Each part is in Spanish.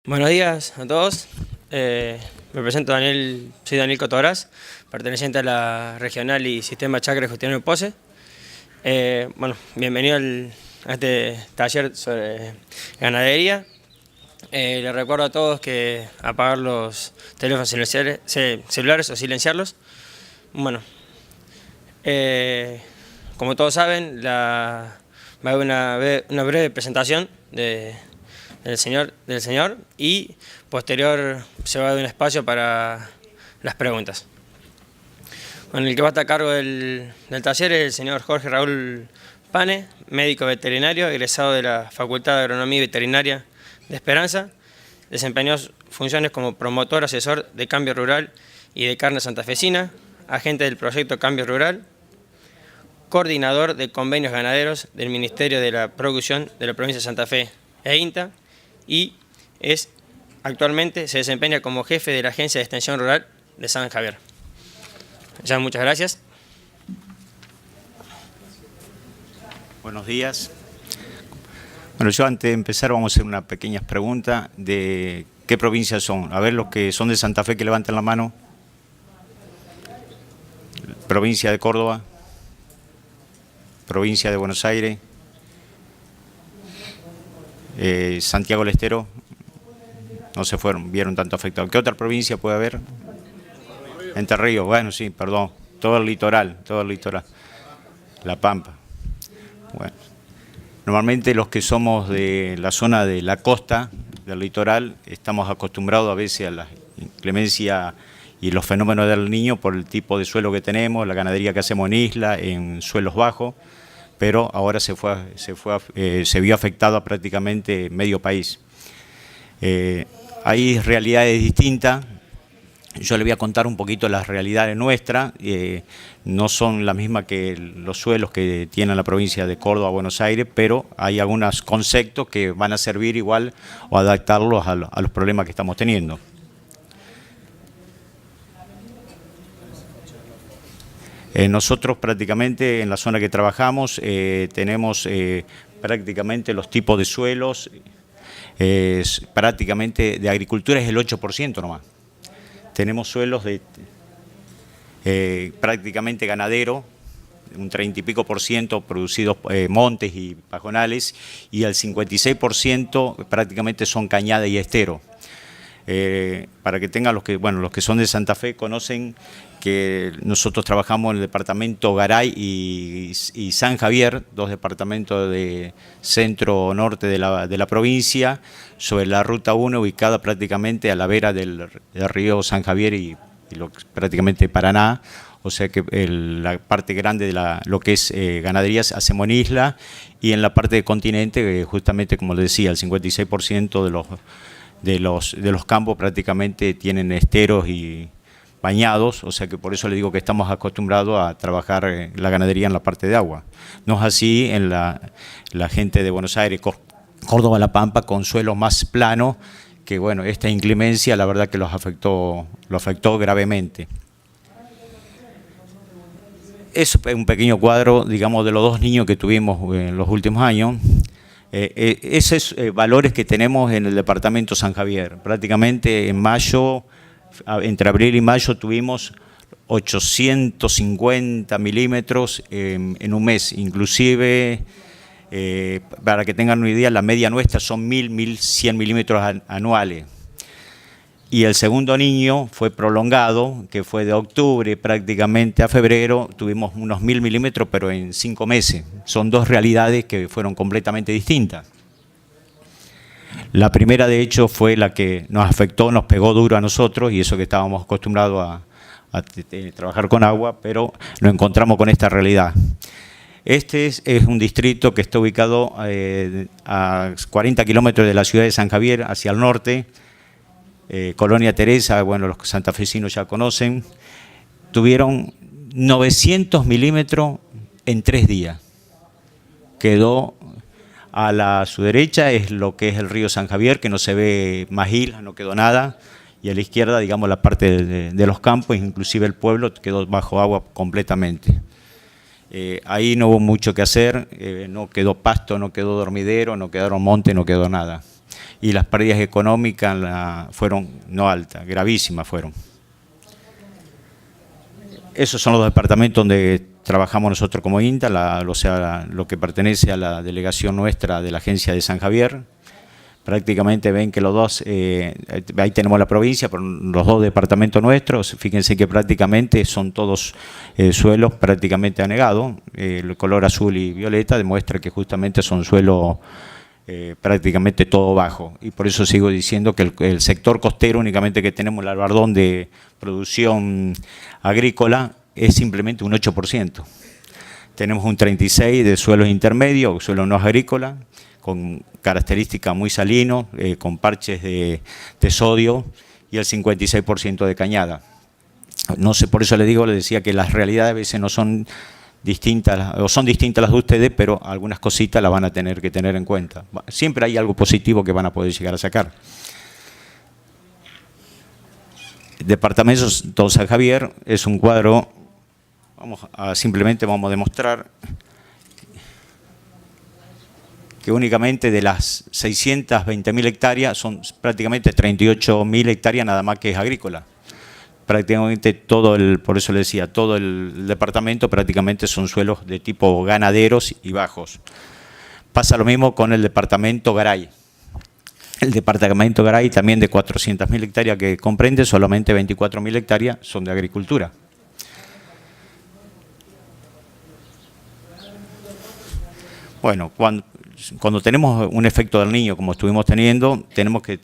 Buenos días a todos. Me presento soy Daniel Cotobrás, perteneciente a la Regional y Sistema Chacra de Gestión de Pose. Bienvenido a este taller sobre ganadería. Les recuerdo a todos que apagar los teléfonos celulares o silenciarlos. Como todos saben, va a haber una breve presentación del señor y posterior se va a dar un espacio para las preguntas. El que va a estar a cargo del taller es el señor Jorge Raúl Pane, médico veterinario, egresado de la Facultad de Agronomía y Veterinaria de Esperanza. Desempeñó funciones como promotor, asesor de Cambio Rural y de Carne Santafesina, agente del proyecto Cambio Rural, coordinador de convenios ganaderos del Ministerio de la Producción de la Provincia de Santa Fe e INTA, y actualmente se desempeña como jefe de la Agencia de Extensión Rural de San Javier. Muchas gracias. Buenos días. Bueno, yo antes de empezar vamos a hacer unas pequeñas preguntas de qué provincias son. A ver, los que son de Santa Fe que levanten la mano. Provincia de Córdoba. Provincia de Buenos Aires. Santiago del Estero. No se vieron tanto afectados. ¿Qué otra provincia puede haber? Entre Ríos, bueno, sí, perdón. Todo el litoral. La Pampa. Bueno. Normalmente los que somos de la zona de la costa, del litoral, estamos acostumbrados a veces a la inclemencia y los fenómenos del Niño por el tipo de suelo que tenemos, la ganadería que hacemos en isla, en suelos bajos, pero ahora se vio afectado a prácticamente medio país. Hay realidades distintas. Yo le voy a contar un poquito las realidades nuestras. No son las mismas que los suelos que tiene la provincia de Córdoba, Buenos Aires, pero hay algunos conceptos que van a servir igual o adaptarlos a los problemas que estamos teniendo. Nosotros prácticamente en la zona que trabajamos tenemos prácticamente los tipos de suelos, prácticamente de agricultura es el 8% nomás. Tenemos suelos de prácticamente ganadero, un 30 y pico % producidos montes y pajonales, y el 56% prácticamente son cañada y estero. Para que tengan los que son de Santa Fe conocen que nosotros trabajamos en el departamento Garay y San Javier, dos departamentos de centro-norte de la provincia, sobre la ruta 1, ubicada prácticamente a la vera del río San Javier y prácticamente Paraná. O sea que la parte grande de lo que es ganaderías hacemos en isla, y en la parte del continente, justamente como les decía, el 56% de los campos prácticamente tienen esteros y bañados, o sea que por eso le digo que estamos acostumbrados a trabajar la ganadería en la parte de agua. No es así en la gente de Buenos Aires, Córdoba, La Pampa, con suelos más planos, que bueno, esta inclemencia la verdad que lo afectó gravemente. Es un pequeño cuadro, digamos, de los dos niños que tuvimos en los últimos años. Esos valores que tenemos en el departamento San Javier. Prácticamente en mayo, entre abril y mayo, tuvimos 850 milímetros en un mes. Inclusive, para que tengan una idea, la media nuestra son 1.100 milímetros anuales. Y el segundo niño fue prolongado, que fue de octubre prácticamente a febrero, tuvimos unos 1.000 milímetros, pero en 5 meses. Son dos realidades que fueron completamente distintas. La primera, de hecho, fue la que nos afectó, nos pegó duro a nosotros, y eso que estábamos acostumbrados a trabajar con agua, pero nos encontramos con esta realidad. Este es un distrito que está ubicado a 40 kilómetros de la ciudad de San Javier, hacia el norte. Colonia Teresa, bueno, los santafesinos ya conocen, tuvieron 900 milímetros en 3 días. Quedó a su derecha es lo que es el río San Javier, que no se ve más islas, no quedó nada, y a la izquierda, digamos, la parte de los campos, inclusive el pueblo, quedó bajo agua completamente. Ahí no hubo mucho que hacer, no quedó pasto, no quedó dormidero, no quedaron montes, no quedó nada. y las pérdidas económicas fueron no altas, gravísimas fueron. Esos son los departamentos donde trabajamos nosotros como INTA, o sea, lo que pertenece a la delegación nuestra de la agencia de San Javier. Prácticamente ven que los dos, ahí tenemos la provincia, pero los dos departamentos nuestros, fíjense que prácticamente son todos suelos prácticamente anegados. El color azul y violeta demuestra que justamente son suelos prácticamente todo bajo. Y por eso sigo diciendo que el sector costero, únicamente que tenemos el albardón de producción agrícola, es simplemente un 8%. Tenemos un 36% de suelos intermedios, suelos no agrícolas, con características muy salinos, con parches de sodio, y el 56% de cañada. No sé, por eso le decía que las realidades a veces no son distintas, o son distintas las de ustedes, pero algunas cositas las van a tener que tener en cuenta. Siempre hay algo positivo que van a poder llegar a sacar. Departamento Don San Javier es un cuadro, simplemente vamos a demostrar que únicamente de las 620.000 hectáreas son prácticamente 38.000 hectáreas nada más que es agrícola. Prácticamente por eso le decía, todo el departamento prácticamente son suelos de tipo ganaderos y bajos. Pasa lo mismo con el departamento Garay. El departamento Garay también de 400.000 hectáreas que comprende, solamente 24.000 hectáreas son de agricultura. Bueno, cuando tenemos un efecto del Niño como estuvimos teniendo, tenemos que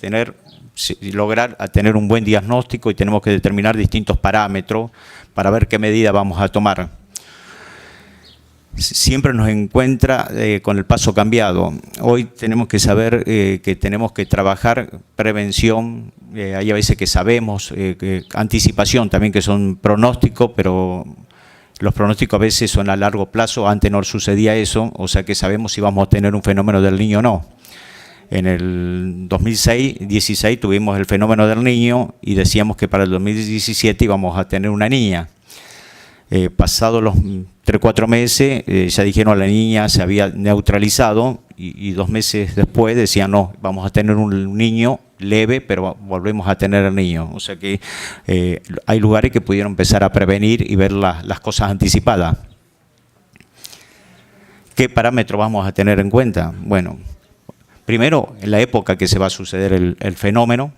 lograr tener un buen diagnóstico y tenemos que determinar distintos parámetros para ver qué medida vamos a tomar. Siempre nos encuentra con el paso cambiado. Hoy tenemos que saber que tenemos que trabajar prevención, hay a veces que sabemos, anticipación también, que son pronósticos, pero los pronósticos a veces son a largo plazo. Antes no sucedía eso, o sea que sabemos si vamos a tener un fenómeno del Niño o no. En el 2016 tuvimos el fenómeno del Niño y decíamos que para el 2017 íbamos a tener una niña. Pasados los 3-4 meses, ya dijeron la niña se había neutralizado y 2 meses después decían no, vamos a tener un niño leve, pero volvemos a tener el niño. O sea que hay lugares que pudieron empezar a prevenir y ver las cosas anticipadas. ¿Qué parámetros vamos a tener en cuenta? Bueno, primero, en la época que se va a suceder el fenómeno,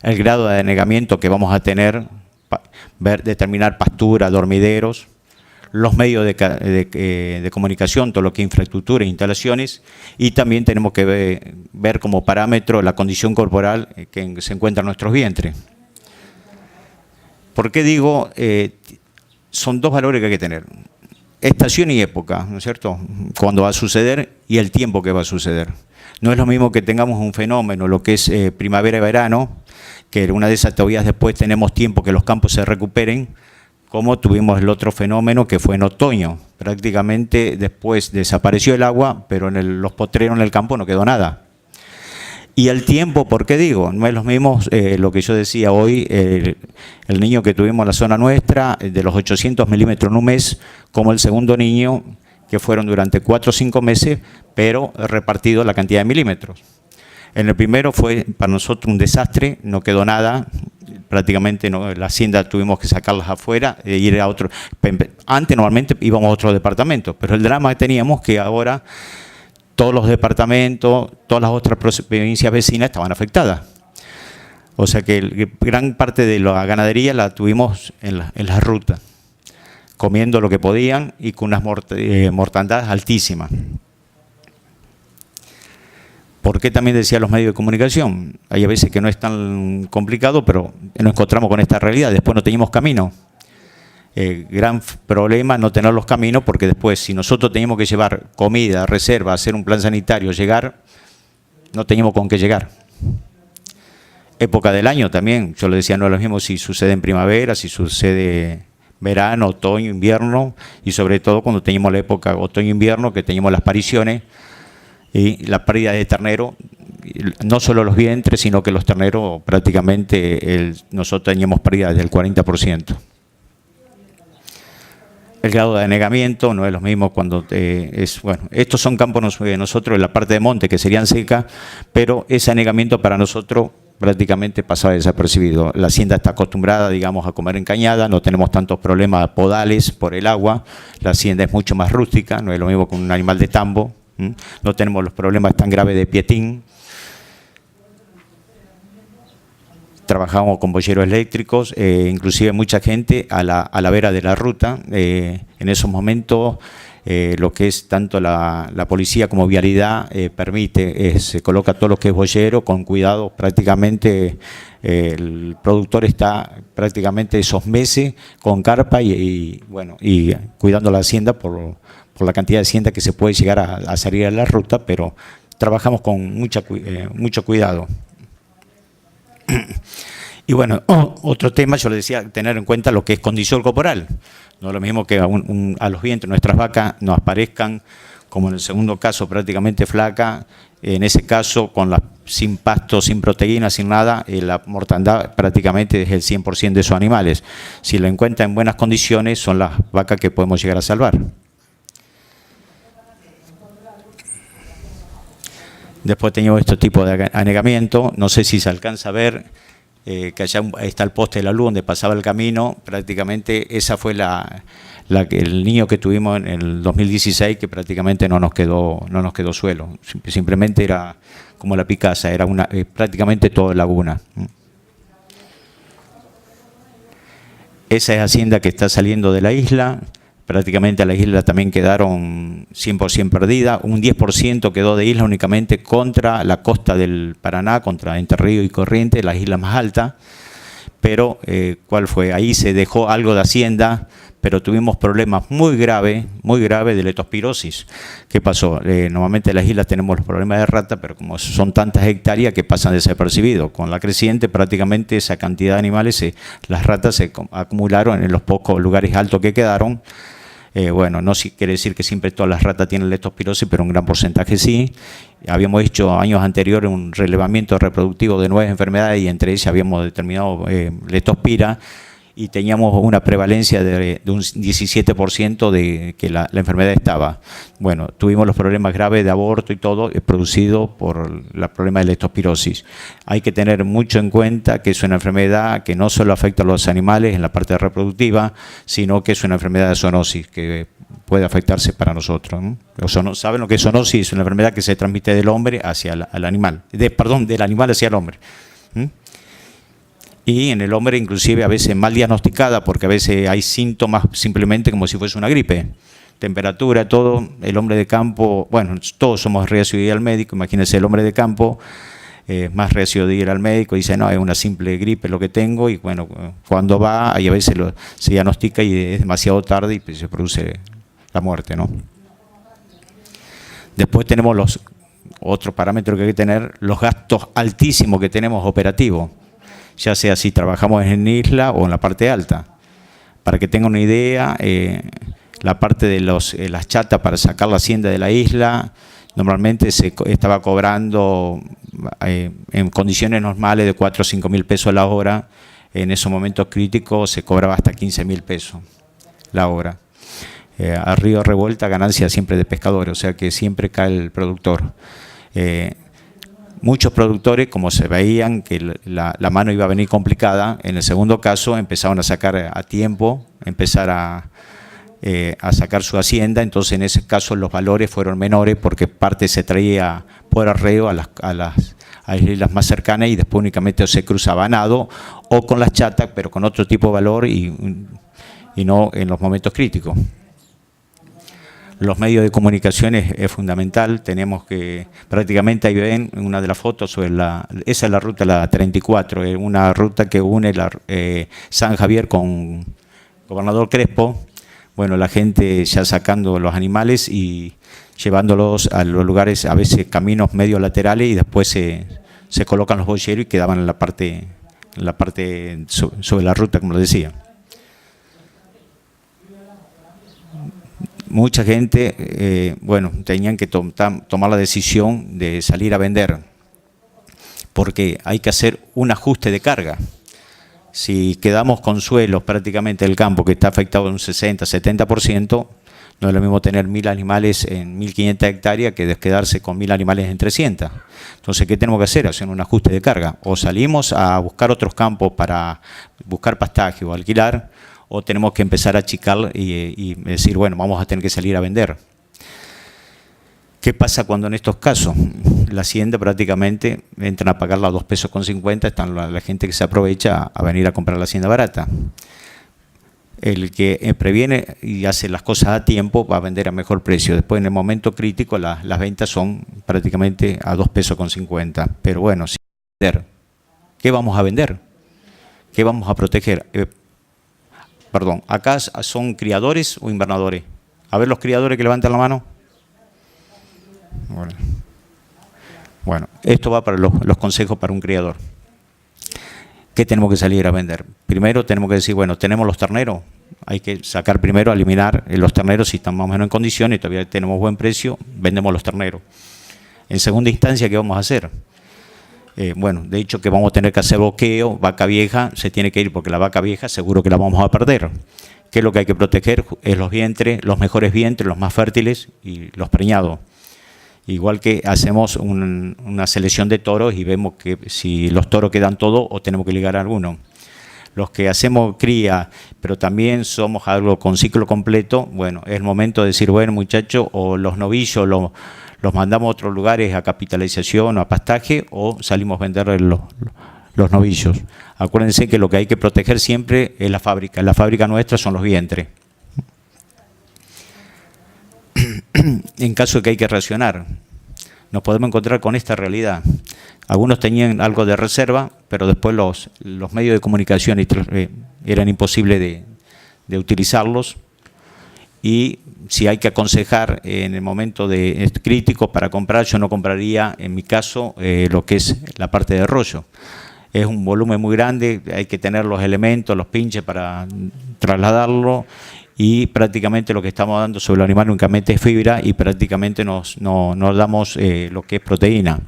el grado de anegamiento que vamos a tener, determinar pastura, dormideros, los medios de comunicación, todo lo que es infraestructura e instalaciones, y también tenemos que ver como parámetro la condición corporal que se encuentra en nuestros vientres. ¿Por qué digo? Son 2 valores que hay que tener. Estación y época, ¿no es cierto? Cuándo va a suceder y el tiempo que va a suceder. No es lo mismo que tengamos un fenómeno, lo que es primavera y verano, que una de esas todavía después tenemos tiempo que los campos se recuperen, como tuvimos el otro fenómeno que fue en otoño. Prácticamente después desapareció el agua, pero en los potreros en el campo no quedó nada. Y el tiempo, ¿por qué digo? No es lo mismo lo que yo decía hoy, el niño que tuvimos en la zona nuestra, de los 800 milímetros en un mes, como el segundo niño, que fueron durante 4 o 5 meses, pero repartido la cantidad de milímetros. En el primero fue para nosotros un desastre, no quedó nada, prácticamente no, la hacienda tuvimos que sacarlas afuera e ir a otro. Antes normalmente íbamos a otros departamentos, pero el drama que teníamos que ahora todos los departamentos, todas las otras provincias vecinas estaban afectadas. O sea que gran parte de la ganadería la tuvimos en las rutas, comiendo lo que podían y con unas mortandades altísimas. ¿Por qué también decía los medios de comunicación? Hay a veces que no es tan complicado, pero nos encontramos con esta realidad. Después no teníamos camino. Gran problema no tener los caminos, porque después si nosotros teníamos que llevar comida, reserva, hacer un plan sanitario, llegar, no teníamos con qué llegar. Época del año también, yo le decía, no es lo mismo si sucede en primavera, si sucede verano, otoño, invierno, y sobre todo cuando teníamos la época otoño-invierno, que teníamos las pariciones y la pérdida de ternero, no solo los vientres, sino que los terneros prácticamente nosotros teníamos pérdida del 40%. El grado de anegamiento no es lo mismo cuando bueno, estos son campos nosotros en la parte de monte que serían secas, pero ese anegamiento para nosotros prácticamente pasaba desapercibido. La hacienda está acostumbrada, digamos, a comer en cañada, no tenemos tantos problemas podales por el agua, la hacienda es mucho más rústica, no es lo mismo con un animal de tambo, no tenemos los problemas tan graves de pietín. Trabajamos con boyeros eléctricos, inclusive mucha gente a la vera de la ruta. En esos momentos lo que es tanto la policía como vialidad permite, se coloca todo lo que es boyero con cuidado. Prácticamente el productor está prácticamente esos meses con carpa y cuidando la hacienda por la cantidad de hacienda que se puede llegar a salir a la ruta, pero trabajamos con mucho cuidado. Y bueno, otro tema, yo le decía, tener en cuenta lo que es condición corporal. No es lo mismo que a los vientres nuestras vacas nos aparezcan, como en el segundo caso, prácticamente flaca. En ese caso, sin pasto, sin proteína, sin nada, la mortandad prácticamente es el 100% de esos animales. Si lo encuentran en buenas condiciones, son las vacas que podemos llegar a salvar. Después teníamos este tipo de anegamiento, no sé si se alcanza a ver, que allá está el poste de la luz donde pasaba el camino. Prácticamente esa fue el niño que tuvimos en el 2016, que prácticamente no nos quedó suelo, simplemente era como la Picasa, era prácticamente toda laguna. Esa es hacienda que está saliendo de la isla. Prácticamente a la isla también quedaron 100% perdidas, un 10% quedó de isla únicamente contra la costa del Paraná, contra Entre Río y Corrientes, las islas más altas. Pero, ¿cuál fue? Ahí se dejó algo de hacienda, pero tuvimos problemas muy graves de leptospirosis. ¿Qué pasó? Normalmente en las islas tenemos los problemas de rata, pero como son tantas hectáreas que pasan desapercibidos. Con la creciente, prácticamente esa cantidad de animales, las ratas se acumularon en los pocos lugares altos que quedaron. No quiere decir que siempre todas las ratas tienen leptospirosis, pero un gran porcentaje sí. Habíamos hecho años anteriores un relevamiento reproductivo de 9 enfermedades y entre ellas habíamos determinado leptospira y teníamos una prevalencia de un 17% de que la enfermedad estaba. Bueno, tuvimos los problemas graves de aborto y todo producido por el problema de leptospirosis. Hay que tener mucho en cuenta que es una enfermedad que no solo afecta a los animales en la parte reproductiva, sino que es una enfermedad de zoonosis que puede afectarse para nosotros, ¿no? ¿Saben lo que es zoonosis? Es una enfermedad que se transmite del hombre hacia el animal, del animal hacia el hombre. Y en el hombre inclusive a veces mal diagnosticada, porque a veces hay síntomas simplemente como si fuese una gripe. Temperatura, todo, el hombre de campo, bueno, todos somos reacios de ir al médico, imagínense el hombre de campo, más reacio de ir al médico, dice, no, es una simple gripe lo que tengo, y bueno, cuando va, ahí a veces se diagnostica y es demasiado tarde y pues se produce la muerte, ¿no? Después tenemos los otros parámetros que hay que tener, los gastos altísimos que tenemos operativos, ya sea si trabajamos en isla o en la parte alta. Para que tengan una idea, la parte de las chatas para sacar la hacienda de la isla, normalmente se estaba cobrando en condiciones normales de 4 o 5 mil pesos la hora. En esos momentos críticos se cobraba hasta 15 mil pesos la hora. A río revuelta, ganancia siempre de pescadores, o sea que siempre cae el productor. Muchos productores, como se veían que la mano iba a venir complicada, en el segundo caso empezaron a sacar a tiempo, empezar a sacar su hacienda. Entonces en ese caso los valores fueron menores porque parte se traía por arreo a las islas más cercanas y después únicamente se cruzaba a nado o con las chatas, pero con otro tipo de valor y no en los momentos críticos. Los medios de comunicación es fundamental. Tenemos que, prácticamente ahí ven una de las fotos sobre esa es la ruta, la 34, es una ruta que une San Javier con Gobernador Crespo. Bueno, la gente ya sacando los animales y llevándolos a los lugares, a veces caminos medio laterales, y después se colocan los boyeros y quedaban en la parte sobre la ruta, como lo decía. Mucha gente, tenían que tomar la decisión de salir a vender, porque hay que hacer un ajuste de carga. Si quedamos con suelos prácticamente del campo que está afectado en un 60-70%, no es lo mismo tener 1.000 animales en 1.500 hectáreas que quedarse con 1.000 animales en 300. Entonces, ¿qué tenemos que hacer? Hacer un ajuste de carga. O salimos a buscar otros campos para buscar pastaje o alquilar, o tenemos que empezar a achicar y decir, bueno, vamos a tener que salir a vender. ¿Qué pasa cuando en estos casos la hacienda prácticamente entran a pagarla a 2,50 pesos, están la gente que se aprovecha a venir a comprar la hacienda barata? El que previene y hace las cosas a tiempo va a vender a mejor precio. Después, en el momento crítico, las ventas son prácticamente a 2,50 pesos. Pero bueno, sin vender, ¿qué vamos a vender? ¿Qué vamos a proteger? Perdón, ¿acá son criadores o invernadores? A ver los criadores que levantan la mano. Bueno, esto va para los consejos para un criador. ¿Qué tenemos que salir a vender? Primero tenemos que decir, bueno, tenemos los terneros, hay que sacar primero, eliminar los terneros si están más o menos en condiciones, todavía tenemos buen precio, vendemos los terneros. En segunda instancia, ¿qué vamos a hacer? Bueno, de hecho que vamos a tener que hacer boqueo, vaca vieja, se tiene que ir porque la vaca vieja seguro que la vamos a perder. ¿Qué es lo que hay que proteger? Es los vientres, los mejores vientres, los más fértiles y los preñados. Igual que hacemos una selección de toros y vemos que si los toros quedan todos o tenemos que ligar a alguno. Los que hacemos cría, pero también somos algo con ciclo completo, bueno, es el momento de decir, bueno, muchachos, o los novillos los mandamos a otros lugares a capitalización o a pastaje, o salimos a vender los novillos. Acuérdense que lo que hay que proteger siempre es la fábrica. La fábrica nuestra son los vientres. En caso de que hay que racionar, nos podemos encontrar con esta realidad. Algunos tenían algo de reserva, pero después los medios de comunicación eran imposibles de utilizarlos. Y si hay que aconsejar en el momento crítico para comprar, yo no compraría, en mi caso, lo que es la parte de rollo. Es un volumen muy grande, hay que tener los elementos, los pinches para trasladarlo. Y prácticamente lo que estamos dando sobre el animal únicamente es fibra y prácticamente no damos lo que es proteína.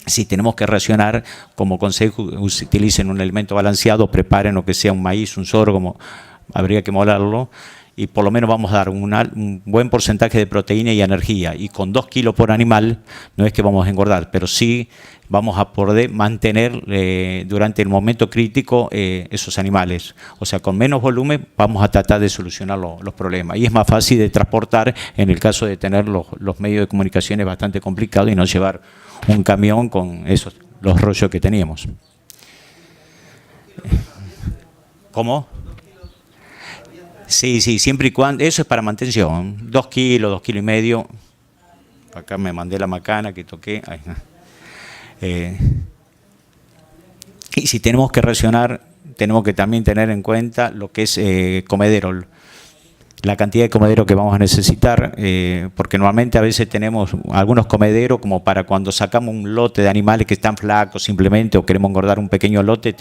Si tenemos que racionar, como consejo, utilicen un alimento balanceado, preparen lo que sea un maíz, un sorgo, habría que molerlo, y por lo menos vamos a dar un buen porcentaje de proteína y energía. Y con 2 kilos por animal no es que vamos a engordar, pero sí vamos a poder mantener durante el momento crítico esos animales. O sea, con menos volumen vamos a tratar de solucionar los problemas. Y es más fácil de transportar en el caso de tener los medios de comunicaciones bastante complicados y no llevar un camión con los rollos que teníamos. ¿Cómo? Sí, siempre y cuando, eso es para mantención, 2 kilos, 2,5 kilos. Acá me mandé la macana que toqué. Y si tenemos que racionar, tenemos que también tener en cuenta lo que es comedero, la cantidad de comedero que vamos a necesitar, porque normalmente a veces tenemos algunos comederos como para cuando sacamos un lote de animales que están flacos simplemente o queremos engordar un pequeño lote,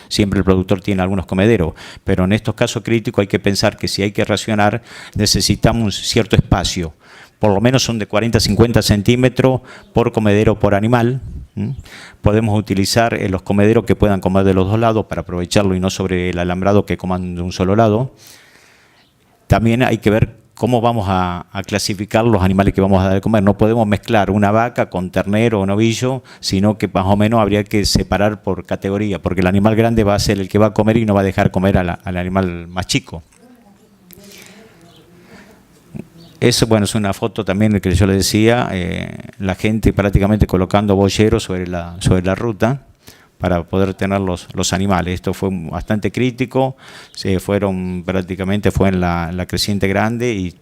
siempre el productor tiene algunos comederos, pero en estos casos críticos hay que pensar que si hay que racionar necesitamos un cierto espacio, por lo menos son de 40-50 centímetros por comedero por animal. Podemos utilizar los comederos que puedan comer de los dos lados para aprovecharlo y no sobre el alambrado que coman de un solo lado. También hay que ver cómo vamos a clasificar los animales que vamos a dar de comer. No podemos mezclar una vaca con ternero o novillo, sino que más o menos habría que separar por categoría, porque el animal grande va a ser el que va a comer y no va a dejar comer al animal más chico. Eso, bueno, es una foto también que yo le decía, la gente prácticamente colocando boyeros sobre la ruta para poder tener los animales. Esto fue bastante crítico, fue en la creciente grande y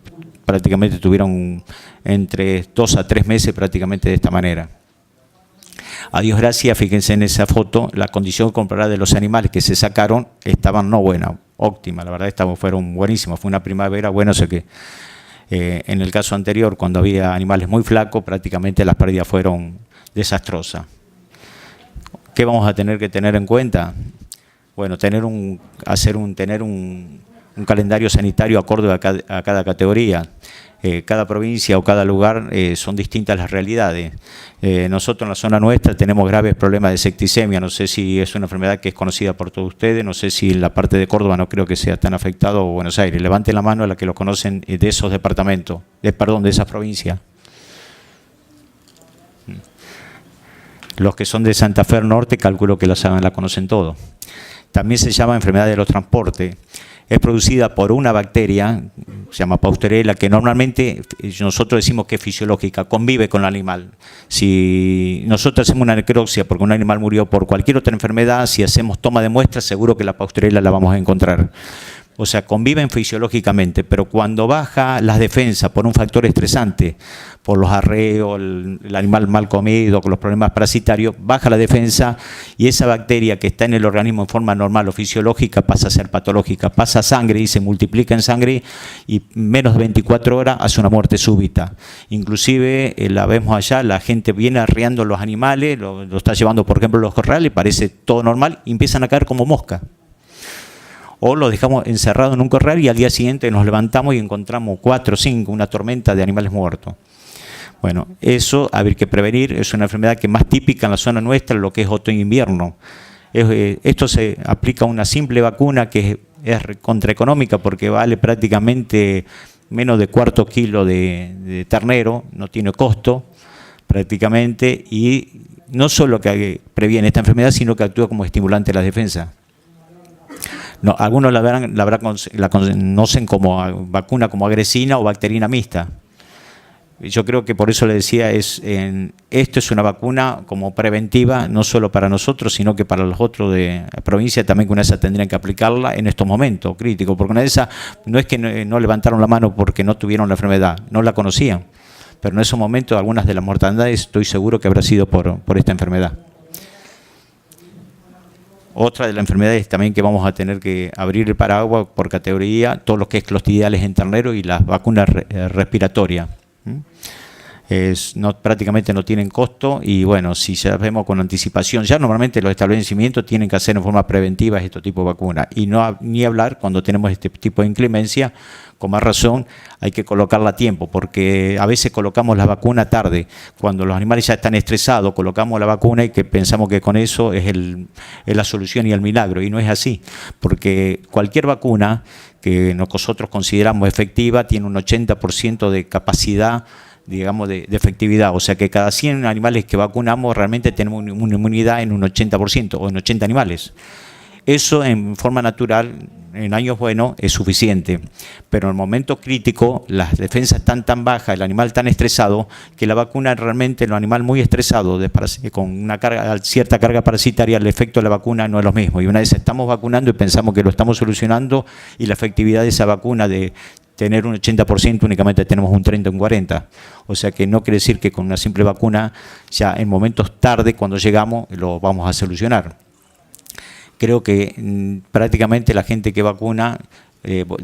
prácticamente tuvieron entre 2 a 3 meses prácticamente de esta manera. A Dios gracias, fíjense en esa foto, la condición corporal de los animales que se sacaron estaban no buenas, óptimas, la verdad fueron buenísimas, fue una primavera buena, o sea que en el caso anterior, cuando había animales muy flacos, prácticamente las pérdidas fueron desastrosas. ¿Qué vamos a tener que tener en cuenta? Bueno, tener un un calendario sanitario acorde a cada categoría. Cada provincia o cada lugar son distintas las realidades. Nosotros en la zona nuestra tenemos graves problemas de septicemia, no sé si es una enfermedad que es conocida por todos ustedes, no sé si en la parte de Córdoba no creo que sea tan afectado, o Buenos Aires. Levanten la mano a la que lo conocen de esos departamentos, de esas provincias. Los que son de Santa Fe Norte, calculo que la conocen todos. También se llama enfermedad de los transportes. Es producida por una bacteria, se llama Pasteurella, que normalmente nosotros decimos que es fisiológica, convive con el animal. Si nosotros hacemos una necropsia porque un animal murió por cualquier otra enfermedad, si hacemos toma de muestras, seguro que la Pasteurella la vamos a encontrar. O sea, conviven fisiológicamente, pero cuando baja las defensas por un factor estresante, por los arreos, el animal mal comido, con los problemas parasitarios, baja la defensa y esa bacteria que está en el organismo en forma normal o fisiológica pasa a ser patológica, pasa a sangre y se multiplica en sangre y menos de 24 horas hace una muerte súbita. Inclusive, la vemos allá, la gente viene arreando los animales, lo está llevando por ejemplo los corrales, parece todo normal y empiezan a caer como mosca. O lo dejamos encerrado en un corral y al día siguiente nos levantamos y encontramos 4 o 5, una tormenta de animales muertos. Bueno, eso habría que prevenir, es una enfermedad que es más típica en la zona nuestra, lo que es otoño-invierno. Esto se aplica a una simple vacuna que es contraeconómica porque vale prácticamente menos de cuarto kilo de ternero, no tiene costo prácticamente y no solo que previene esta enfermedad, sino que actúa como estimulante de la defensa. No, algunos la conocen como vacuna como agresina o bacterina mixta. Yo creo que por eso le decía, esto es una vacuna como preventiva, no solo para nosotros, sino que para los otros de la provincia también, que una de esas tendrían que aplicarla en estos momentos críticos, porque una de esas no es que no levantaron la mano porque no tuvieron la enfermedad, no la conocían, pero en esos momentos algunas de las mortandades estoy seguro que habrá sido por esta enfermedad. Otra de las enfermedades también que vamos a tener que abrir el paraguas por categoría, todo lo que es clostridiales en ternero y las vacunas respiratorias. Prácticamente no tienen costo y bueno, si ya vemos con anticipación, ya normalmente los establecimientos tienen que hacer en forma preventiva este tipo de vacunas y ni hablar cuando tenemos este tipo de inclemencia, con más razón hay que colocarla a tiempo porque a veces colocamos la vacuna tarde, cuando los animales ya están estresados, colocamos la vacuna y que pensamos que con eso es la solución y el milagro y no es así, porque cualquier vacuna que nosotros consideramos efectiva tiene un 80% de capacidad, digamos, de efectividad, o sea que cada 100 animales que vacunamos realmente tenemos una inmunidad en un 80% o en 80 animales. Eso en forma natural, en años buenos, es suficiente, pero en el momento crítico las defensas están tan bajas, el animal tan estresado, que la vacuna realmente, el animal muy estresado, con una cierta carga parasitaria, el efecto de la vacuna no es lo mismo. Y una vez estamos vacunando y pensamos que lo estamos solucionando y la efectividad de esa vacuna de tener un 80% únicamente tenemos un 30 o un 40. O sea que no quiere decir que con una simple vacuna ya en momentos tarde, cuando llegamos, lo vamos a solucionar. Creo que prácticamente la gente que vacuna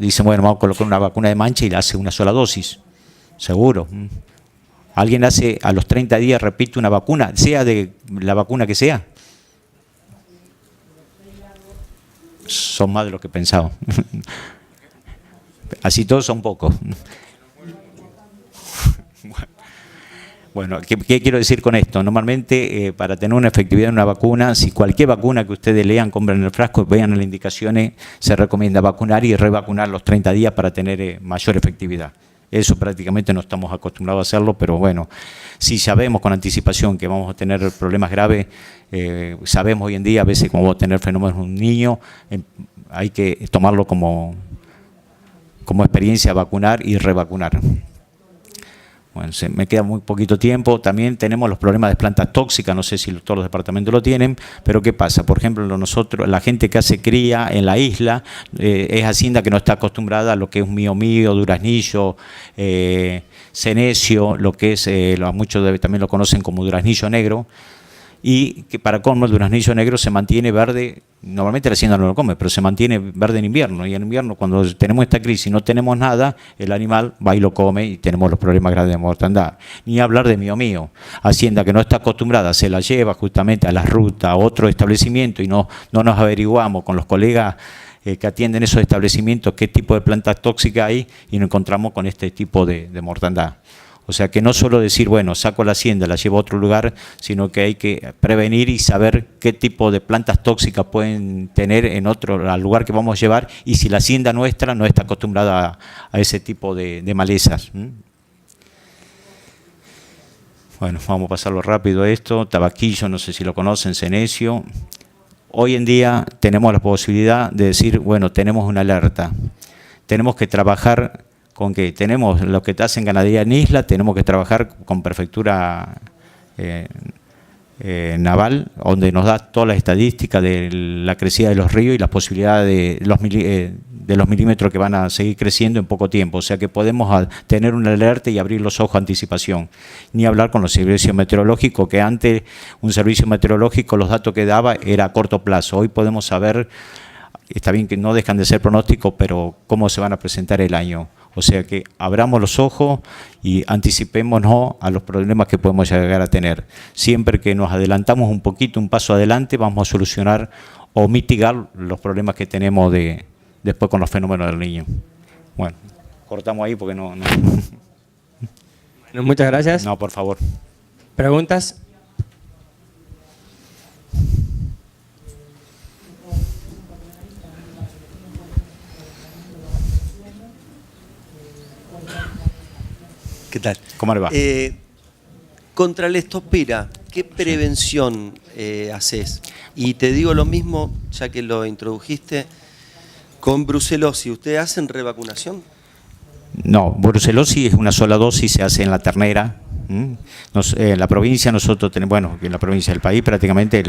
dice, bueno, vamos a colocar una vacuna de mancha y le hace una sola dosis, seguro. ¿Alguien hace a los 30 días, repite, una vacuna, sea de la vacuna que sea? Son más de lo que pensaba. Así todos son pocos. Bueno, ¿qué quiero decir con esto? Normalmente, para tener una efectividad en una vacuna, si cualquier vacuna que ustedes lean, compren el frasco, vean las indicaciones, se recomienda vacunar y revacunar los 30 días para tener mayor efectividad. Eso prácticamente no estamos acostumbrados a hacerlo, pero bueno, si sabemos con anticipación que vamos a tener problemas graves, sabemos hoy en día a veces cómo vamos a tener fenómenos en un niño, hay que tomarlo como experiencia vacunar y revacunar. Bueno, me queda muy poquito tiempo. También tenemos los problemas de plantas tóxicas, no sé si todos los departamentos lo tienen, pero ¿qué pasa? Por ejemplo, la gente que hace cría en la isla, es hacienda que no está acostumbrada a lo que es un mío, duraznillo, cenecio, lo que es, muchos también lo conocen como duraznillo negro, y que para colmo el duraznillo negro se mantiene verde, normalmente la hacienda no lo come, pero se mantiene verde en invierno, y en invierno cuando tenemos esta crisis y no tenemos nada, el animal va y lo come y tenemos los problemas grandes de mortandad. Ni hablar de mío, hacienda que no está acostumbrada, se la lleva justamente a la ruta, a otro establecimiento y no nos averiguamos con los colegas que atienden esos establecimientos qué tipo de plantas tóxicas hay y nos encontramos con este tipo de mortandad. O sea que no solo decir, bueno, saco la hacienda, la llevo a otro lugar, sino que hay que prevenir y saber qué tipo de plantas tóxicas pueden tener en al lugar que vamos a llevar y si la hacienda nuestra no está acostumbrada a ese tipo de malezas. Bueno, vamos a pasarlo rápido a esto. Tabaquillo, no sé si lo conocen, senecio. Hoy en día tenemos la posibilidad de decir, bueno, tenemos una alerta. Tenemos que trabajar con que tenemos lo que hacen ganadería en isla, tenemos que trabajar con prefectura naval, donde nos da todas las estadísticas de la crecida de los ríos y las posibilidades de los milímetros que van a seguir creciendo en poco tiempo. O sea que podemos tener una alerta y abrir los ojos a anticipación. Ni hablar con los servicios meteorológicos, que antes un servicio meteorológico, los datos que daba era a corto plazo. Hoy podemos saber, está bien que no dejan de ser pronósticos, pero cómo se van a presentar el año. O sea que abramos los ojos y anticipémonos a los problemas que podemos llegar a tener. Siempre que nos adelantamos un poquito, un paso adelante, vamos a solucionar o mitigar los problemas que tenemos después con los fenómenos del Niño. Bueno, cortamos ahí porque no. Bueno, muchas gracias. No, por favor. ¿Preguntas? ¿Qué tal? ¿Cómo le va? Contra la leptospira, ¿qué prevención haces? Y te digo lo mismo, ya que lo introdujiste, con brucelosis. ¿Ustedes hacen revacunación? No, brucelosis es una sola dosis, se hace en la ternera. En la provincia nosotros tenemos, bueno, en la provincia del país prácticamente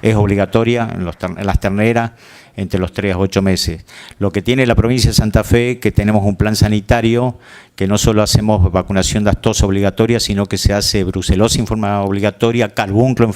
es obligatoria en las terneras entre los 3 a 8 meses. Lo que tiene la provincia de Santa Fe, que tenemos un plan sanitario, que no solo hacemos vacunación de aftosa obligatoria, sino que se hace brucelosis en forma obligatoria, carbunclo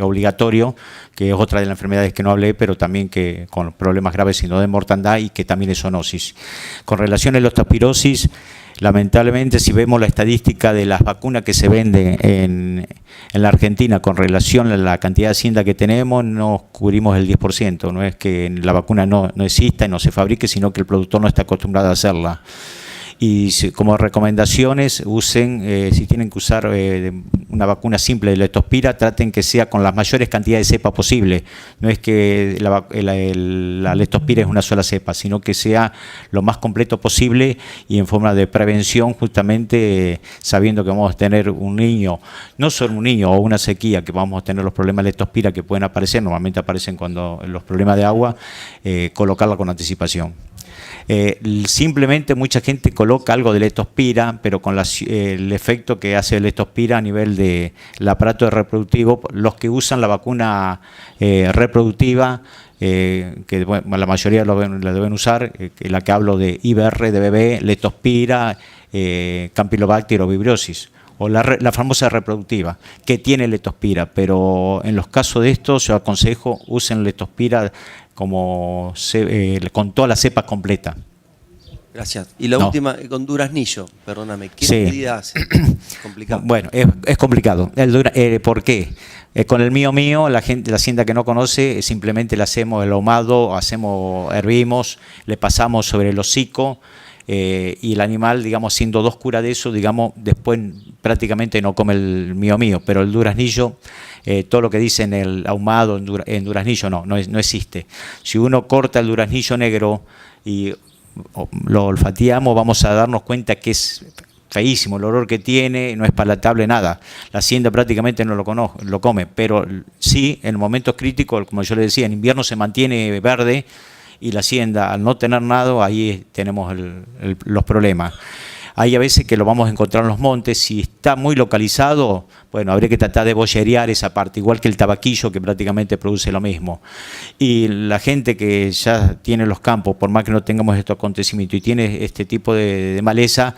obligatorio, que es otra de las enfermedades que no hablé, pero también que con problemas graves sino de mortandad y que también es zoonosis. Con relación a la leptospirosis, lamentablemente, si vemos la estadística de las vacunas que se venden en la Argentina con relación a la cantidad de hacienda que tenemos, no cubrimos el 10%. No es que la vacuna no exista y no se fabrique, sino que el productor no está acostumbrado a hacerla. Y como recomendaciones, usen, si tienen que usar una vacuna simple de leptospira, traten que sea con las mayores cantidades de cepa posible. No es que la leptospira es una sola cepa, sino que sea lo más completo posible y en forma de prevención, justamente sabiendo que vamos a tener un niño, no solo un niño o una sequía, que vamos a tener los problemas de leptospira que pueden aparecer, normalmente aparecen cuando los problemas de agua, colocarla con anticipación. Simplemente mucha gente coloca algo de leptospira, pero con el efecto que hace el leptospira a nivel del aparato reproductivo, los que usan la vacuna reproductiva, que bueno, la mayoría la deben usar, la que hablo de IBR de bebé, leptospira, Campylobacter o Vibriosis, o la famosa reproductiva, que tiene leptospira, pero en los casos de estos yo aconsejo usen leptospira con toda la cepa completa. Gracias. Y la última, con duraznillo, perdóname, ¿qué medida hace? Es complicado. Bueno, es complicado. ¿Por qué? Con el mío, la hacienda que no conoce, simplemente le hacemos el ahumado, hervimos, le pasamos sobre el hocico, y el animal, digamos, haciendo 2 curas de eso, digamos, después prácticamente no come el mío, pero el duraznillo, todo lo que dice en el ahumado, en duraznillo, no existe. Si uno corta el duraznillo negro y lo olfateamos, vamos a darnos cuenta que es feísimo el olor que tiene, no es palatable nada. La hacienda prácticamente no lo come, pero sí, en momentos críticos, como yo le decía, en invierno se mantiene verde, y la hacienda, al no tener nada, ahí tenemos los problemas. Hay a veces que lo vamos a encontrar en los montes, si está muy localizado, bueno, habría que tratar de bollerear esa parte, igual que el tabaquillo, que prácticamente produce lo mismo. Y la gente que ya tiene los campos, por más que no tengamos estos acontecimientos y tiene este tipo de maleza,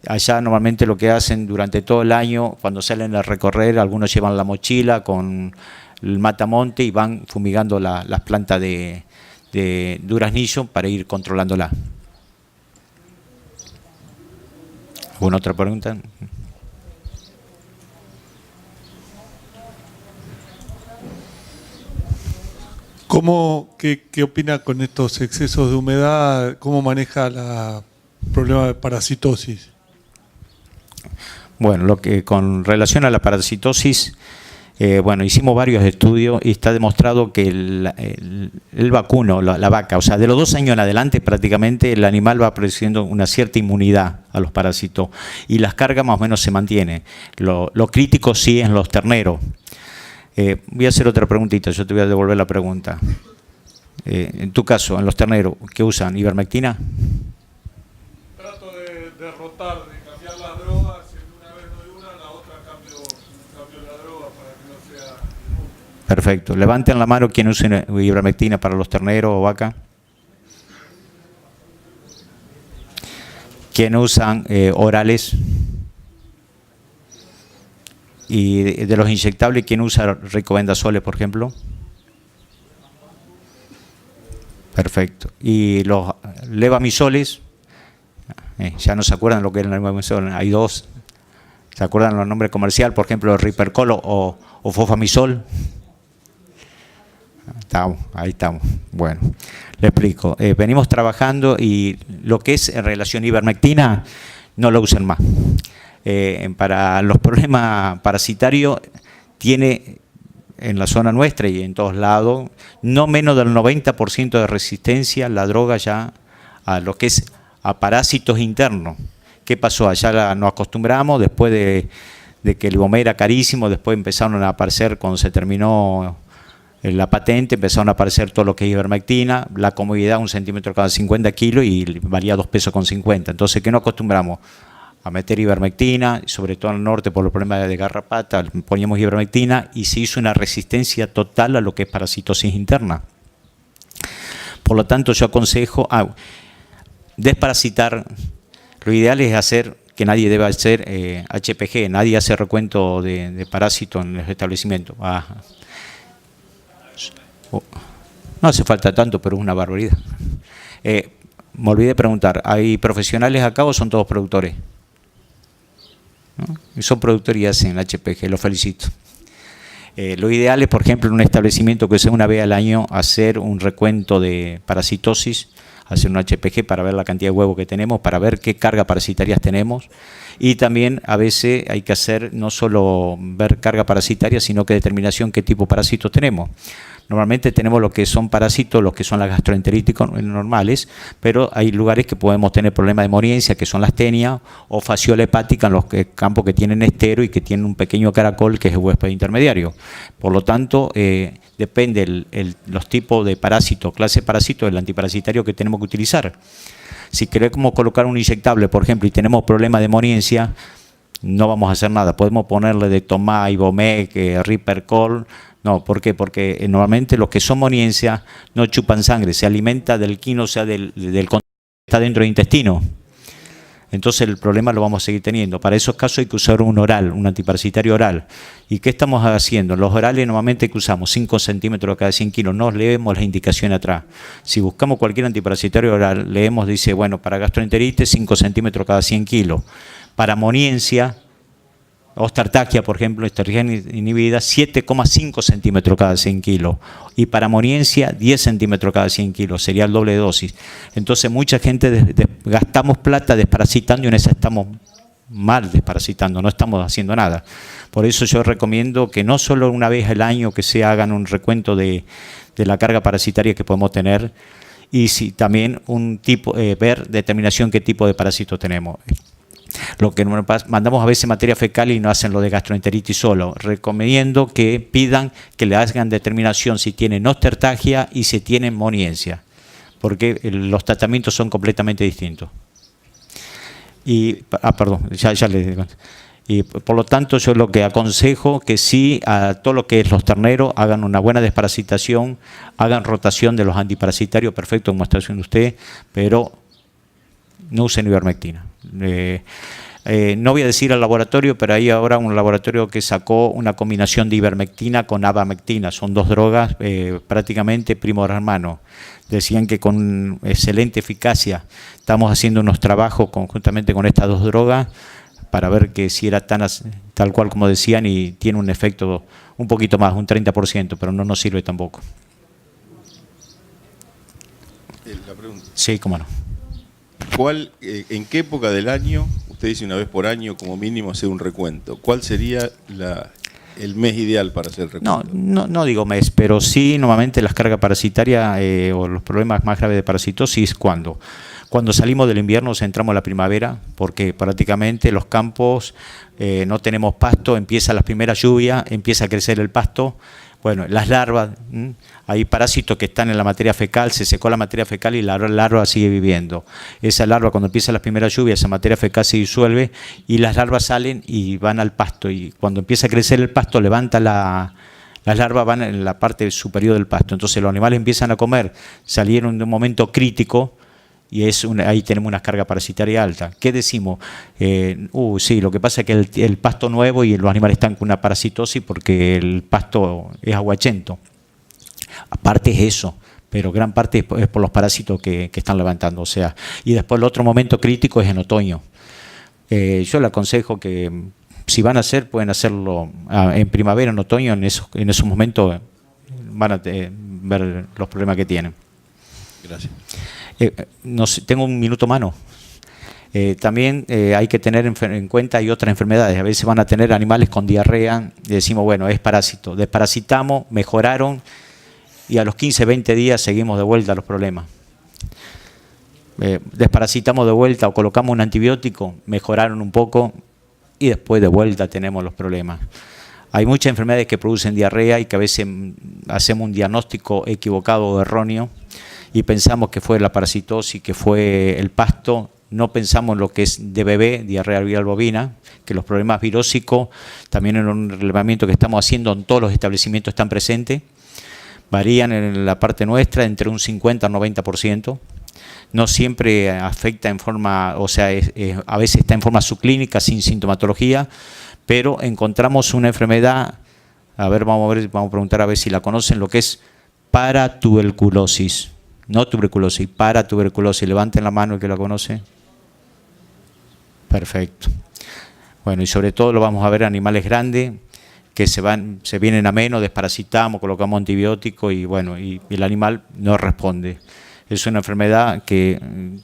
allá normalmente lo que hacen durante todo el año, cuando salen a recorrer, algunos llevan la mochila con el matamonte y van fumigando las plantas de duraznillo para ir controlándola. ¿Alguna otra pregunta? ¿Qué opina con estos excesos de humedad? ¿Cómo maneja el problema de parasitosis? Bueno, con relación a la parasitosis, bueno, hicimos varios estudios y está demostrado que el vacuno, la vaca, o sea, de los 2 años en adelante prácticamente el animal va produciendo una cierta inmunidad a los parásitos y las cargas más o menos se mantienen. Lo crítico sí en los terneros. Voy a hacer otra preguntita, yo te voy a devolver la pregunta. En tu caso, en los terneros, ¿qué usan? ¿Ivermectina? Trato de rotar, de cambiar las drogas. Una vez doy una, la otra cambio la droga para que no sea inmune. Perfecto. Levanten la mano quien use ivermectina para los terneros o vaca. ¿Quién usan orales? Y de los inyectables, ¿quién usa ricovendasole, por ejemplo? Perfecto. ¿Y los levamisoles? Ya no se acuerdan lo que era el levamisol. Hay 2. ¿Se acuerdan los nombres comerciales? Por ejemplo, Ripercol o Fofamisol. Ahí estamos. Bueno, le explico. Venimos trabajando y lo que es en relación a ivermectina, no lo usen más. Para los problemas parasitarios tiene en la zona nuestra y en todos lados no menos del 90% de resistencia la droga ya a lo que es a parásitos internos. ¿Qué pasó? Allá nos acostumbramos después de que el Ibomé era carísimo, después empezaron a aparecer cuando se terminó la patente, empezaron a aparecer todo lo que es ivermectina, la comodidad 1 centímetro cada 50 kilos y valía 2 pesos con 50. Entonces, ¿qué nos acostumbramos? A meter ivermectina, sobre todo en el norte por los problemas de garrapata, poníamos ivermectina y se hizo una resistencia total a lo que es parasitosis interna. Por lo tanto, yo aconsejo desparasitar. Lo ideal es hacer, que nadie debe hacer HPG, nadie hace recuento de parásitos en los establecimientos. No hace falta tanto, pero es una barbaridad. Me olvidé de preguntar, ¿hay profesionales acá o son todos productores? ¿No? Y son productores y hacen HPG, los felicito. Lo ideal es, por ejemplo, en un establecimiento que sea una vez al año, hacer un recuento de parasitosis, hacer un HPG para ver la cantidad de huevos que tenemos, para ver qué cargas parasitarias tenemos. Y también a veces hay que hacer no solo ver carga parasitaria, sino que determinación qué tipo de parásitos tenemos. Normalmente tenemos lo que son parásitos, los que son las gastroenteritis normales, pero hay lugares que podemos tener problemas de hemorragia, que son las tenias, o fasciola hepática en los campos que tienen estero y que tienen un pequeño caracol que es el huésped intermediario. Por lo tanto, depende los tipos de parásitos, clase de parásitos, el antiparasitario que tenemos que utilizar. Si queremos colocar un inyectable, por ejemplo, y tenemos problemas de hemorragia, no vamos a hacer nada. Podemos ponerle de Tomá, Ibomec, Ripercol. No, ¿por qué? Porque normalmente los que son monienses no chupan sangre, se alimenta del quino, o sea, del contenido que está dentro del intestino. Entonces el problema lo vamos a seguir teniendo. Para esos casos hay que usar un oral, un antiparasitario oral. ¿Y qué estamos haciendo? Los orales normalmente que usamos 5 centímetros cada 100 kilos, no leemos las indicaciones atrás. Si buscamos cualquier antiparasitario oral, leemos, dice, bueno, para gastroenteritis 5 centímetros cada 100 kilos. Para moniencia, Ostartaquia, por ejemplo, estergia inhibida, 7,5 centímetros cada 100 kilos. Y para moniencia, 10 centímetros cada 100 kilos. Sería el doble de dosis. Entonces, mucha gente gastamos plata desparasitando y en esa estamos mal desparasitando, no estamos haciendo nada. Por eso yo recomiendo que no solo una vez al año que se hagan un recuento de la carga parasitaria que podemos tener, y si también ver determinación qué tipo de parásito tenemos. Lo que mandamos a veces materia fecal y no hacen lo de gastroenteritis solo. Recomiendo que pidan que le hagan determinación si tienen Ostartaquia y si tienen moniencia, porque los tratamientos son completamente distintos. Y, perdón, ya les digo. Y por lo tanto yo lo que aconsejo que sí a todo lo que es los terneros hagan una buena desparasitación, hagan rotación de los antiparasitarios, perfecto como está haciendo usted, pero no usen ivermectina. No voy a decir al laboratorio, pero hay ahora un laboratorio que sacó una combinación de ivermectina con abamectina. Son 2 drogas prácticamente primo hermano. Decían que con excelente eficacia estamos haciendo unos trabajos conjuntamente con estas 2 drogas para ver que si era tal cual como decían y tiene un efecto un poquito más, un 30%, pero no nos sirve tampoco. La pregunta. Sí, cómo no. ¿En qué época del año, usted dice una vez por año como mínimo hacer un recuento, cuál sería el mes ideal para hacer el recuento? No digo mes, pero sí normalmente las cargas parasitarias o los problemas más graves de parasitosis, cuando salimos del invierno, entramos a la primavera, porque prácticamente los campos no tenemos pasto, empieza las primeras lluvias, empieza a crecer el pasto. Bueno, las larvas, hay parásitos que están en la materia fecal, se secó la materia fecal y la larva sigue viviendo. Esa larva, cuando empiezan las primeras lluvias, esa materia fecal se disuelve y las larvas salen y van al pasto. Y cuando empieza a crecer el pasto, levanta las larvas, van en la parte superior del pasto. Entonces los animales empiezan a comer, salieron de un momento crítico, y ahí tenemos una carga parasitaria alta. ¿Qué decimos? Sí, lo que pasa es que el pasto nuevo y los animales están con una parasitosis porque el pasto es aguachento. Aparte es eso, pero gran parte es por los parásitos que están levantando. O sea, y después el otro momento crítico es en otoño. Yo le aconsejo que si van a hacer, pueden hacerlo en primavera, en otoño, en esos momentos van a ver los problemas que tienen. Gracias. No sé, tengo un minuto mano. También hay que tener en cuenta, hay otras enfermedades. A veces van a tener animales con diarrea y decimos, bueno, es parásito. Desparasitamos, mejoraron y a los 15, 20 días seguimos de vuelta a los problemas. Desparasitamos de vuelta o colocamos un antibiótico, mejoraron un poco y después de vuelta tenemos los problemas. Hay muchas enfermedades que producen diarrea y que a veces hacemos un diagnóstico equivocado o erróneo y pensamos que fue la parasitosis, que fue el pasto. No pensamos en lo que es DBV, diarrea viral bovina, que los problemas virósicos, también en un relevamiento que estamos haciendo en todos los establecimientos están presentes, varían en la parte nuestra entre un 50 al 90%. No siempre afecta en forma, o sea, a veces está en forma subclínica, sin sintomatología, pero encontramos una enfermedad, vamos a preguntar a ver si la conocen, lo que es paratuberculosis. No tuberculosis, paratuberculosis. Levanten la mano el que la conoce. Perfecto. Bueno, y sobre todo lo vamos a ver en animales grandes que se vienen a menos, desparasitamos, colocamos antibióticos y bueno, y el animal no responde. Es una enfermedad que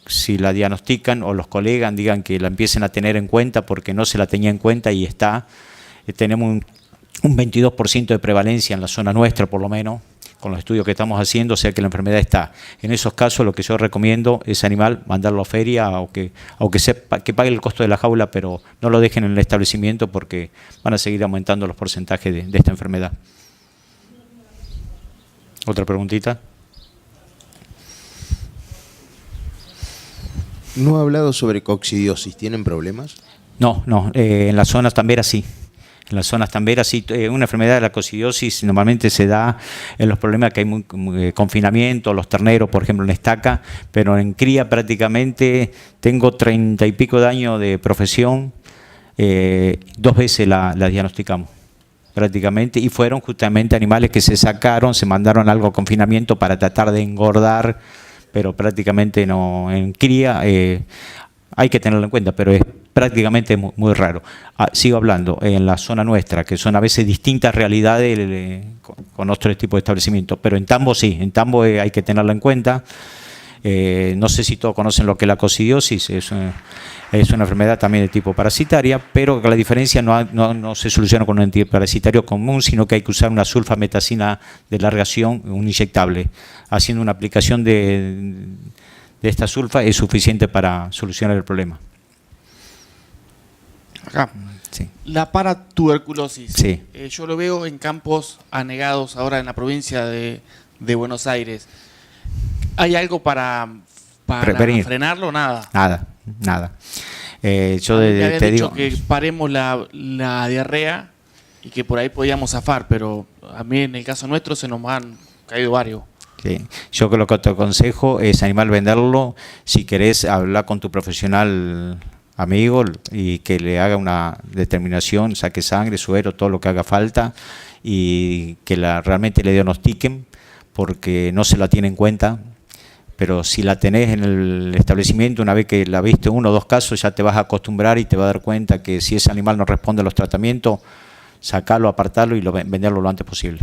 si la diagnostican o los colegas digan que la empiecen a tener en cuenta porque no se la tenía en cuenta y tenemos un 22% de prevalencia en la zona nuestra por lo menos, con los estudios que estamos haciendo, o sea que la enfermedad está. En esos casos lo que yo recomiendo es animal, mandarlo a feria, aunque pague el costo de la jaula, pero no lo dejen en el establecimiento porque van a seguir aumentando los porcentajes de esta enfermedad. ¿Otra preguntita? No ha hablado sobre coccidiosis, ¿tienen problemas? No, en las zonas tamberas sí. En las zonas tamberas, sí, una enfermedad de la coccidiosis normalmente se da en los problemas que hay confinamiento, los terneros, por ejemplo, en estaca, pero en cría prácticamente tengo 30 y pico de años de profesión, 2 veces la diagnosticamos prácticamente y fueron justamente animales que se sacaron, se mandaron algo a confinamiento para tratar de engordar, pero prácticamente no, en cría hay que tenerlo en cuenta, pero es prácticamente muy raro. Sigo hablando, en la zona nuestra, que son a veces distintas realidades con otros tipos de establecimientos, pero en Tambo sí, en Tambo hay que tenerlo en cuenta. No sé si todos conocen lo que es la coccidiosis, es una enfermedad también de tipo parasitaria, pero la diferencia no se soluciona con un antiparasitario común, sino que hay que usar una sulfametacina de larga acción, un inyectable. Haciendo una aplicación de esta sulfa es suficiente para solucionar el problema. Acá. Sí. La paratuberculosis. Sí. Yo lo veo en campos anegados ahora en la provincia de Buenos Aires. ¿Hay algo para frenarlo? Nada. Nada. Yo me habían te dicho digo que paremos la diarrea y que por ahí podíamos zafar, pero a mí en el caso nuestro se nos han caído varios. Sí. Yo lo que te aconsejo es animal venderlo. Si querés hablar con tu profesional amigo y que le haga una determinación, saque sangre, suero, todo lo que haga falta y que realmente le diagnostiquen porque no se la tiene en cuenta. Pero si la tenés en el establecimiento, una vez que la viste 1 o 2 casos, ya te vas a acostumbrar y te vas a dar cuenta que si ese animal no responde a los tratamientos, sacarlo, apartarlo y venderlo lo antes posible.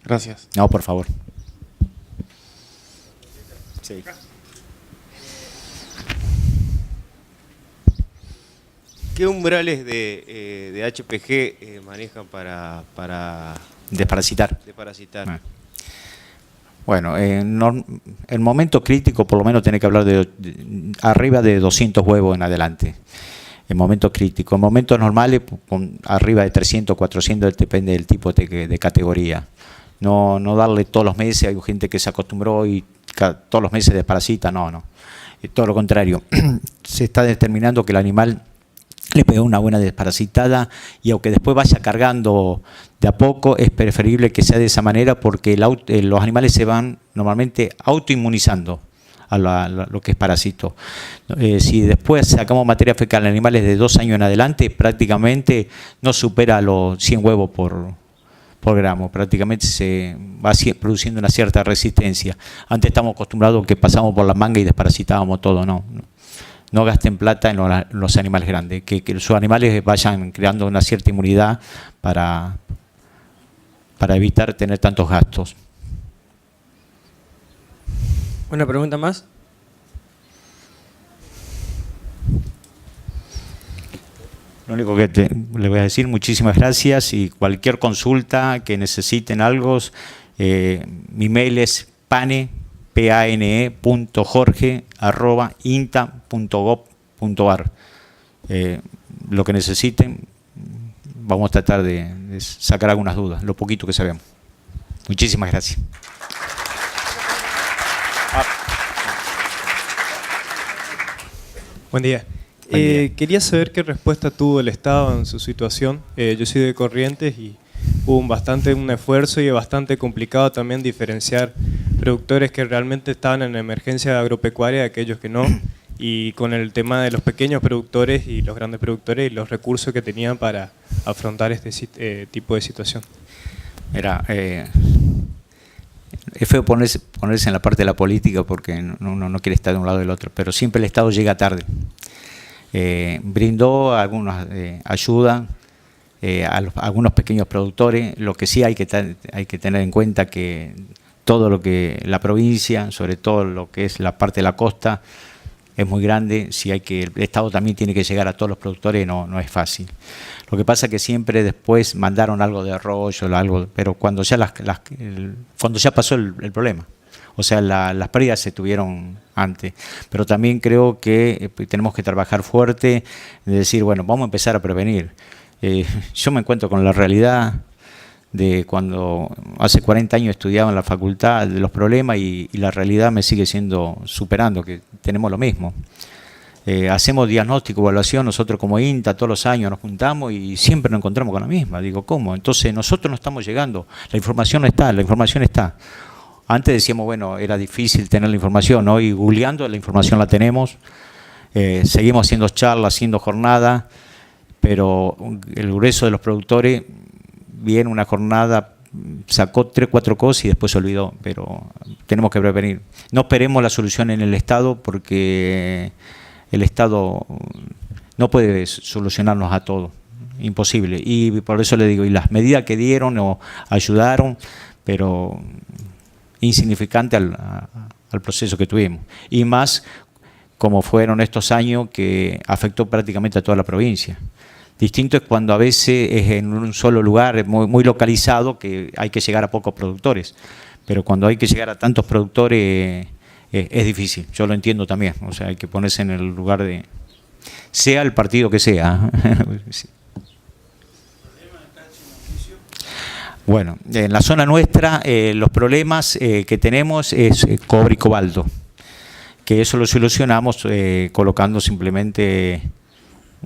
Gracias. No, por favor. Sí. ¿Qué umbrales de HPG manejan para Desparasitar. desparasitar? Bueno, en el momento crítico por lo menos tiene que hablar de arriba de 200 huevos en adelante. En momentos críticos. En momentos normales, arriba de 300, 400, depende del tipo de categoría. No darle todos los meses, hay gente que se acostumbró y todos los meses desparasita, no. Todo lo contrario. Se está determinando que el animal le pegó una buena desparasitada y aunque después vaya cargando de a poco, es preferible que sea de esa manera porque los animales se van normalmente autoinmunizando a lo que es parásito. Si después sacamos materia fecal en animales de 2 años en adelante, prácticamente no supera los 100 huevos por gramo, prácticamente se va produciendo una cierta resistencia. Antes estamos acostumbrados que pasamos por la manga y desparasitábamos todo, no gasten plata en los animales grandes, que sus animales vayan creando una cierta inmunidad para evitar tener tantos gastos. ¿Una pregunta más? Lo único que le voy a decir, muchísimas gracias y cualquier consulta que necesiten algo, mi mail es pane.jorge@inta.gov.ar. Lo que necesiten, vamos a tratar de sacar algunas dudas, lo poquito que sabemos. Muchísimas gracias. Buen día. Quería saber qué respuesta tuvo el Estado en su situación. Yo soy de Corrientes y hubo un esfuerzo y bastante complicado también diferenciar productores que realmente estaban en emergencia agropecuaria de aquellos que no, y con el tema de los pequeños productores y los grandes productores y los recursos que tenían para afrontar este tipo de situación. Mira, es feo ponerse en la parte de la política porque uno no quiere estar de un lado o del otro, pero siempre el Estado llega tarde. Brindó algunas ayuda a algunos pequeños productores. Lo que sí hay que tener en cuenta que todo lo que la provincia, sobre todo lo que es la parte de la costa, es muy grande. El Estado también tiene que llegar a todos los productores, no es fácil. Lo que pasa es que siempre después mandaron algo de arroyo, pero cuando ya pasó el problema. O sea, las pérdidas se tuvieron antes. Pero también creo que tenemos que trabajar fuerte, de decir, bueno, vamos a empezar a prevenir. Yo me encuentro con la realidad de cuando hace 40 años estudiaba en la facultad de los problemas y la realidad me sigue superando, que tenemos lo mismo. Hacemos diagnóstico, evaluación, nosotros como INTA todos los años nos juntamos y siempre nos encontramos con la misma. Digo, ¿cómo? Entonces nosotros no estamos llegando, la información está. Antes decíamos, bueno, era difícil tener la información, hoy googleando la información la tenemos, seguimos haciendo charlas, haciendo jornadas, pero el grueso de los productores viene una jornada, sacó 3 o 4 cosas y después se olvidó, pero tenemos que prevenir. No esperemos la solución en el Estado porque el Estado no puede solucionarnos a todo, imposible. Y por eso le digo, y las medidas que dieron o ayudaron, pero insignificante al proceso que tuvimos. Y más como fueron estos años que afectó prácticamente a toda la provincia. Distinto es cuando a veces es en un solo lugar, muy localizado, que hay que llegar a pocos productores. Pero cuando hay que llegar a tantos productores es difícil, yo lo entiendo también. O sea, hay que ponerse en el lugar de... sea el partido que sea. Bueno, en la zona nuestra los problemas que tenemos es cobre y cobalto, que eso lo solucionamos colocando simplemente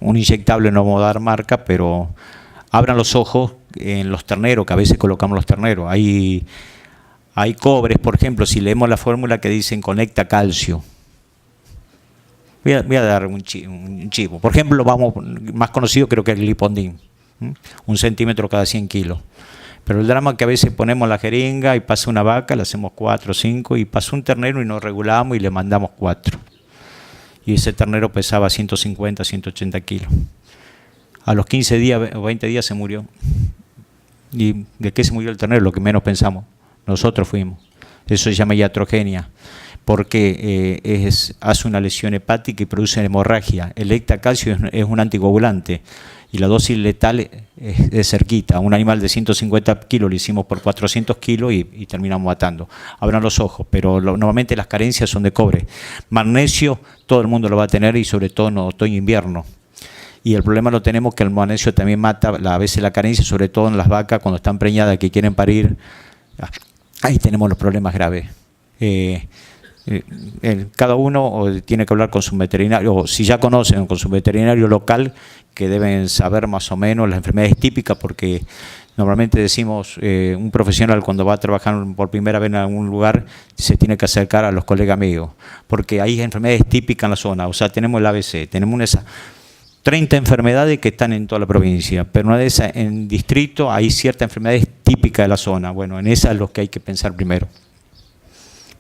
un inyectable, no vamos a dar marca, pero abran los ojos en los terneros, que a veces colocamos los terneros. Hay cobres, por ejemplo, si leemos la fórmula que dicen conecta calcio. Voy a dar un chivo. Por ejemplo, más conocido creo que es el glipondín, 1 centímetro cada 100 kilos. Pero el drama es que a veces ponemos la jeringa y pasa una vaca, le hacemos 4 o 5, y pasa un ternero y nos regulamos y le mandamos 4. Y ese ternero pesaba 150, 180 kilos. A los 15 días o 20 días se murió. ¿Y de qué se murió el ternero? Lo que menos pensamos. Nosotros fuimos. Eso se llama iatrogenia. porque hace una lesión hepática y produce hemorragia. El hectacalcio es un anticoagulante y la dosis letal es cerquita. Un animal de 150 kilos lo hicimos por 400 kilos y terminamos matando. Abran los ojos, pero normalmente las carencias son de cobre. Magnesio todo el mundo lo va a tener y sobre todo en otoño e invierno. Y el problema lo tenemos que el magnesio también mata a veces la carencia, sobre todo en las vacas cuando están preñadas que quieren parir. Ahí tenemos los problemas graves. Cada uno tiene que hablar con su veterinario, o si ya conocen, con su veterinario local, que deben saber más o menos las enfermedades típicas, porque normalmente decimos, un profesional cuando va a trabajar por primera vez en algún lugar, se tiene que acercar a los colegas amigos, porque hay enfermedades típicas en la zona. O sea, tenemos el ABC, tenemos esas 30 enfermedades que están en toda la provincia, pero una de esas, en distrito, hay ciertas enfermedades típicas de la zona. Bueno, en esas es lo que hay que pensar primero.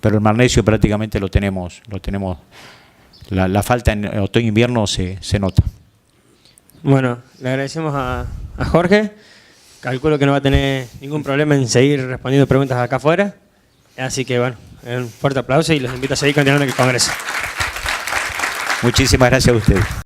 Pero el magnesio prácticamente lo tenemos. La falta en otoño e invierno se nota. Bueno, le agradecemos a Jorge. Calculo que no va a tener ningún problema en seguir respondiendo preguntas acá afuera. Así que bueno, un fuerte aplauso y los invito a seguir continuando en el Congreso. Muchísimas gracias a ustedes.